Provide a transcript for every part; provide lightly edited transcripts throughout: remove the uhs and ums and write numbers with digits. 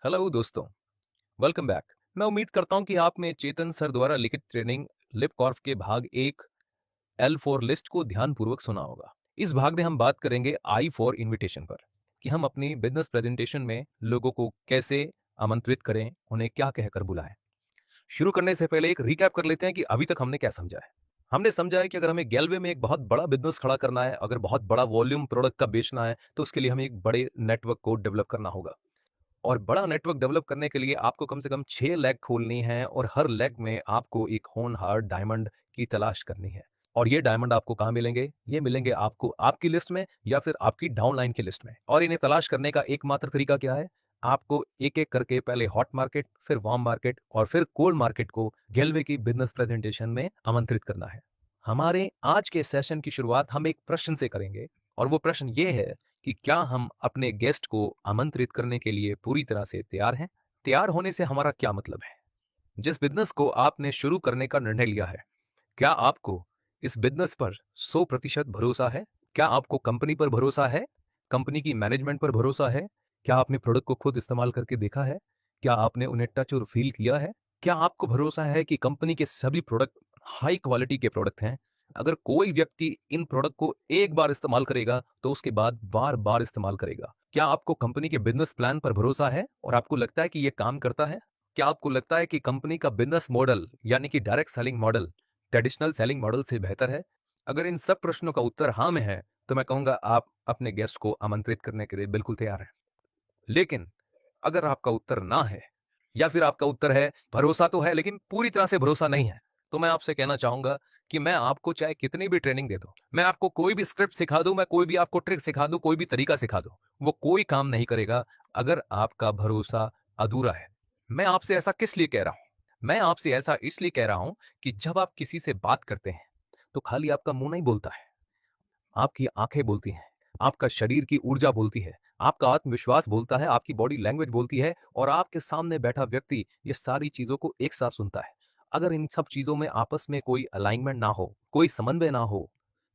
Hello दोस्तों, welcome back. मैं उम्मीद करता हूं कि आपने चेतन सर द्वारा लिखित ट्रेनिंग लिपकॉर्प के भाग एक L4 लिस्ट को ध्यानपूर्वक सुना होगा। इस भाग में हम बात करेंगे आई फॉर इनविटेशन पर, कि हम अपनी बिजनेस प्रेजेंटेशन में लोगों को कैसे आमंत्रित करें, उन्हें क्या कहकर बुलाएं। शुरू करने से पहले एक रिकैप कर लेते हैं कि अभी तक हमने क्या समझा है। हमने समझा है कि अगर हमें गैलवे में एक बहुत बड़ा बिजनेस खड़ा करना है, अगर बहुत बड़ा वॉल्यूम प्रोडक्ट का बेचना है, तो उसके लिए हमें एक बड़े नेटवर्क को डेवलप करना होगा। और बड़ा नेटवर्क डेवलप करने के लिए आपको कम से कम 6 लेग खोलनी है और हर लेग में आपको एक होनहार डायमंड की तलाश करनी है। और ये डायमंड आपको कहाँ मिलेंगे? ये मिलेंगे आपको आपकी लिस्ट में या फिर आपकी डाउनलाइन की लिस्ट में। और इन्हें तलाश करने का एकमात्र तरीका क्या है? आपको एक-एक करके पहले हॉट मार्केट, फिर वार्म मार्केट और फिर कोल्ड मार्केट को गेलवे की बिजनेस प्रेजेंटेशन में आमंत्रित करना है। हमारे आज के सेशन की शुरुआत हम एक प्रश्न से करेंगे और वो प्रश्न ये है कि क्या हम अपने गेस्ट को आमंत्रित करने के लिए पूरी तरह से तैयार हैं? तैयार होने से हमारा क्या मतलब है? जिस बिजनेस को आपने शुरू करने का निर्णय लिया है, क्या आपको इस बिजनेस पर 100% भरोसा है? क्या आपको कंपनी पर भरोसा है? कंपनी की मैनेजमेंट पर भरोसा है? क्या आपने प्रोडक्ट को खुद इस्तेमाल करके देखा है? क्या आपने उन्हें टच और फील किया है? क्या आपको भरोसा है कि कंपनी के सभी प्रोडक्ट हाई क्वालिटी के प्रोडक्ट हैं? अगर कोई व्यक्ति इन प्रोडक्ट को एक बार इस्तेमाल करेगा तो उसके बाद बार-बार इस्तेमाल करेगा। क्या आपको कंपनी के बिजनेस प्लान पर भरोसा है और आपको लगता है कि ये काम करता है? क्या आपको लगता है कि कंपनी का बिजनेस मॉडल यानी कि direct selling model traditional selling model से बेहतर है? अगर इन सब प्रश्नों का उत्तर हाँ में है, तो मैं कहूंगा आप अपने गेस्ट को आमंत्रित करने के लिए बिल्कुल तैयार हैं। लेकिन अगर आपका उत्तर ना है या फिर आपका उत्तर है भरोसा तो है लेकिन पूरी तरह से भरोसा नहीं है, तो मैं आपसे कहना चाहूंगा कि मैं आपको चाहे कितनी भी ट्रेनिंग दे दूं, मैं आपको कोई भी स्क्रिप्ट सिखा दूं, मैं कोई भी आपको ट्रिक सिखा दूं, कोई भी तरीका सिखा दूं, वो कोई काम नहीं करेगा अगर आपका भरोसा अधूरा है। मैं आपसे ऐसा किस लिए कह रहा हूं? मैं आपसे ऐसा इसलिए कह रहा हूं कि जब आप किसी से बात करते हैं तो खाली आपका मुंह नहीं बोलता है, आपकी आंखें बोलती हैं, आपका शरीर की ऊर्जा बोलती है, आपका आत्मविश्वास बोलता है, आपकी बॉडी लैंग्वेज बोलती है और आपके सामने बैठा व्यक्ति ये सारी चीजों को एक साथ सुनता है। अगर इन सब चीजों में आपस में कोई अलाइनमेंट ना हो, कोई समन्वय ना हो,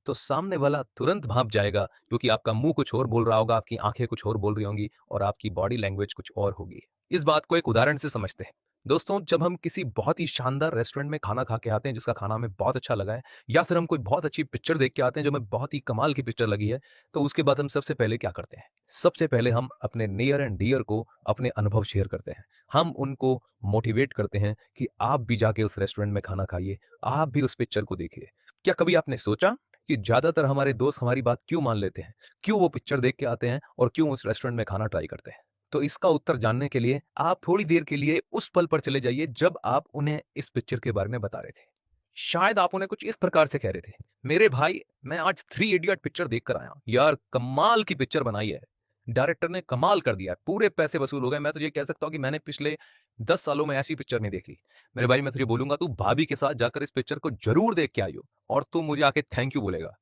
तो सामने वाला तुरंत भाप जाएगा, क्योंकि आपका मुंह कुछ और बोल रहा होगा, आपकी आंखें कुछ और बोल रही होंगी और आपकी बॉडी लैंग्वेज कुछ और होगी। इस बात को एक उदाहरण से समझते हैं। दोस्तों, जब हम किसी बहुत ही शानदार रेस्टोरेंट में खाना खा के आते हैं जिसका खाना हमें बहुत अच्छा लगा है, या फिर हम कोई बहुत अच्छी पिक्चर देख के आते हैं जो हमें बहुत ही कमाल की पिक्चर लगी है, तो उसके बाद हम सबसे पहले क्या करते हैं? सबसे पहले हम अपने नियर एंड डियर को अपने अनुभव शेयर करते हैं। हम उनको मोटिवेट करते हैं कि आप भी जाके उस रेस्टोरेंट में खाना खाइए, आप भी उस पिक्चर को देखिए। क्या कभी आपने सोचा कि ज्यादातर हमारे दोस्त हमारी बात क्यों मान लेते हैं? क्यों वो पिक्चर देख के आते हैं और क्यों उस रेस्टोरेंट में खाना ट्राई करते हैं? तो इसका उत्तर जानने के लिए आप थोड़ी देर के लिए उस पल पर चले जाइए जब आप उन्हें इस पिक्चर के बारे में बता रहे थे। शायद आप उन्हें कुछ इस प्रकार से कह रहे थे, मेरे भाई, मैं आज थ्री इडियट पिक्चर देख कर आया हूं यार, कमाल की पिक्चर बनाई है, डायरेक्टर ने कमाल कर दिया, पूरे पैसे वसूल हो गए। मैं तो ये कह सकता हूं कि मैंने पिछले 10 सालों में ऐसी पिक्चर नहीं देखी। मेरे भाई, मैं तुझे बोलूंगा तू भाभी के साथ जाकर इस पिक्चर को जरूर देख के आइयो और तू मुझे आके थैंक यू बोलेगा।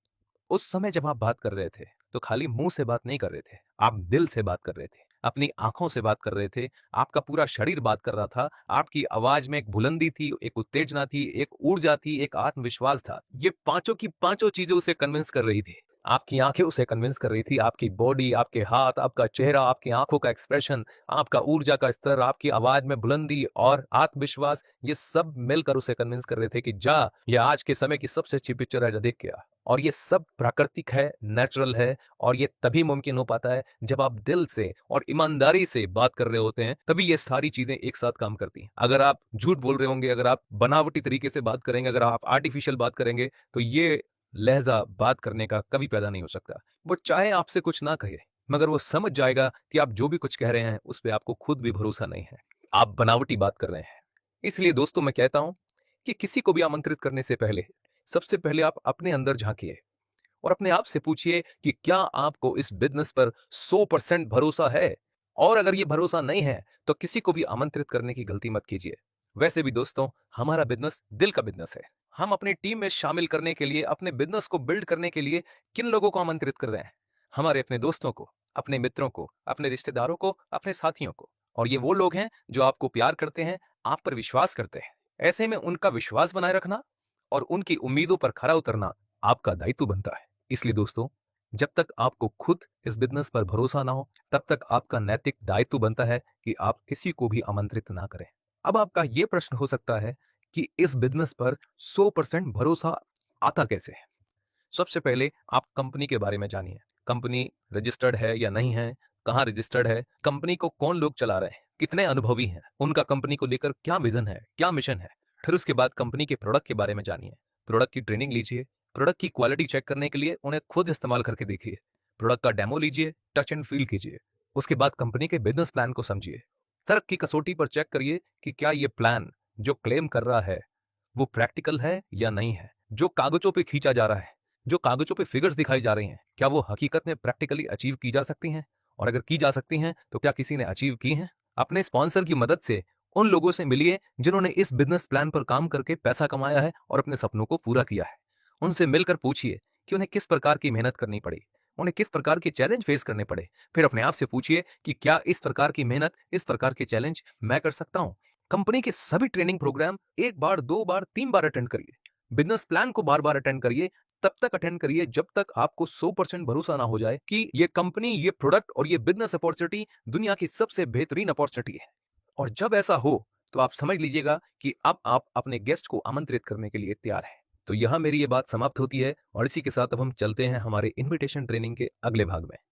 उस समय जब आप बात कर रहे थे, तो खाली मुंह से बात नहीं कर रहे थे, आप दिल से बात कर रहे थे, अपनी आंखों से बात कर रहे थे, आपका पूरा शरीर बात कर रहा था, आपकी आवाज में एक बुलंदी थी, एक उत्तेजना थी, एक ऊर्जा थी, एक आत्मविश्वास था। ये पांचों की पांचों चीजें उसे कन्विंस कर रही थी। आपकी आंखें उसे कन्विंस कर रही थी, आपकी बॉडी, आपके हाथ, आपका चेहरा, आपकी आंखों का एक्सप्रेशन, आपका ऊर्जा का स्तर, आपकी आवाज में बुलंदी और आत्मविश्वास, ये सब मिलकर उसे कन्विंस कर रहे थे कि जा, ये आज के समय की सबसे अच्छी पिक्चर है, जा देख के आ। और ये सब प्राकृतिक है, नेचुरल है, और ये तभी मुमकिन हो पाता है जब आप दिल से और ईमानदारी से बात कर रहे होते हैं, तभी ये सारी चीजें एक साथ काम करती हैं। अगर आप झूठ बोल रहे होंगे, अगर आप बनावटी तरीके से बात करेंगे, अगर आप आर्टिफिशियल बात करेंगे, तो ये लहजा बात करने का कभी पैदा नहीं हो सकता। वो चाहे आपसे कुछ ना कहे, मगर वो समझ जाएगा कि आप जो भी कुछ कह रहे हैं उस पर आपको खुद भी भरोसा नहीं है, आप बनावटी बात कर रहे हैं। इसलिए दोस्तों, मैं कहता हूं कि किसी को भी आमंत्रित करने से पहले सबसे पहले आप अपने अंदर झांकिए और अपने आप से पूछिए कि क्या आपको इस बिजनेस पर 100% भरोसा है। और अगर ये भरोसा नहीं है, तो किसी को भी आमंत्रित करने की गलती मत कीजिए। वैसे भी दोस्तों, हमारा बिजनेस दिल का बिजनेस है। हम अपनी टीम में शामिल करने के लिए, अपने बिजनेस को बिल्ड करने के लिए किन लोगों को आमंत्रित कर रहे हैं? हमारे अपने दोस्तों को, अपने मित्रों को, अपने रिश्तेदारों को, अपने साथियों को। और ये वो लोग हैं जो आपको प्यार करते हैं, आप पर विश्वास करते हैं। ऐसे में उनका विश्वास बनाए रखना और उनकी उम्मीदों पर खरा उतरना आपका दायित्व बनता है। इसलिए दोस्तों, जब तक आपको खुद इस बिजनेस पर भरोसा ना हो, तब तक आपका नैतिक दायित्व बनता है कि आप किसी को भी आमंत्रित ना करें। अब आपका ये प्रश्न हो सकता है कि इस बिजनेस पर 100% भरोसा आता कैसे है? सबसे पहले आप कंपनी के बारे में जानिए। कंपनी रजिस्टर्ड है या नहीं है, कहाँ रजिस्टर्ड है, कंपनी को कौन लोग चला रहे हैं, कितने अनुभवी हैं, उनका कंपनी को लेकर क्या विजन है, क्या मिशन है। फिर उसके बाद कंपनी के प्रोडक्ट के बारे में जानिए। प्रोडक्ट की ट्रेनिंग लीजिए, प्रोडक्ट की क्वालिटी चेक करने के लिए उन्हें खुद इस्तेमाल करके देखिए, प्रोडक्ट का डेमो लीजिए, टच एंड फील कीजिए। उसके बाद कंपनी के बिजनेस प्लान को समझिए। तर्क की कसौटी पर चेक करिए कि क्या ये प्लान जो क्लेम कर रहा है वो प्रैक्टिकल है या नहीं है। जो कागजों पे खींचा जा रहा है, जो कागजों पे फिगर्स दिखाई जा रही हैं, क्या वो हकीकत में प्रैक्टिकली अचीव की जा सकती हैं? और अगर की जा सकती हैं तो क्या किसी ने अचीव की हैं? अपने स्पॉन्सर की मदद से उन लोगों से मिलिए जिन्होंने इस बिजनेस प्लान पर काम करके पैसा कमाया है और अपने सपनों को पूरा किया है। उनसे मिलकर पूछिए कि उन्हें किस प्रकार की मेहनत करनी पड़ी, उन्हें किस प्रकार के चैलेंज फेस करने पड़े। फिर अपने आप से पूछिए कि क्या इस प्रकार की मेहनत, इस प्रकार के चैलेंज मैं कर सकता हूं। कंपनी के सभी ट्रेनिंग प्रोग्राम एक बार, दो बार, तीन बार अटेंड करिए। बिजनेस प्लान को बार बार अटेंड करिए। तब तक अटेंड करिए जब तक आपको 100% भरोसा ना हो जाए कि ये कंपनी, ये प्रोडक्ट और ये बिजनेस अपॉर्चुनिटी दुनिया की सबसे बेहतरीन अपॉर्चुनिटी है। और जब ऐसा हो तो आप समझ लीजिएगा कि अब आप अपने गेस्ट को आमंत्रित करने के लिए तैयार हैं। तो यहां मेरी ये बात समाप्त होती है और इसी के साथ अब हम चलते हैं हमारे इनविटेशन ट्रेनिंग के अगले भाग में।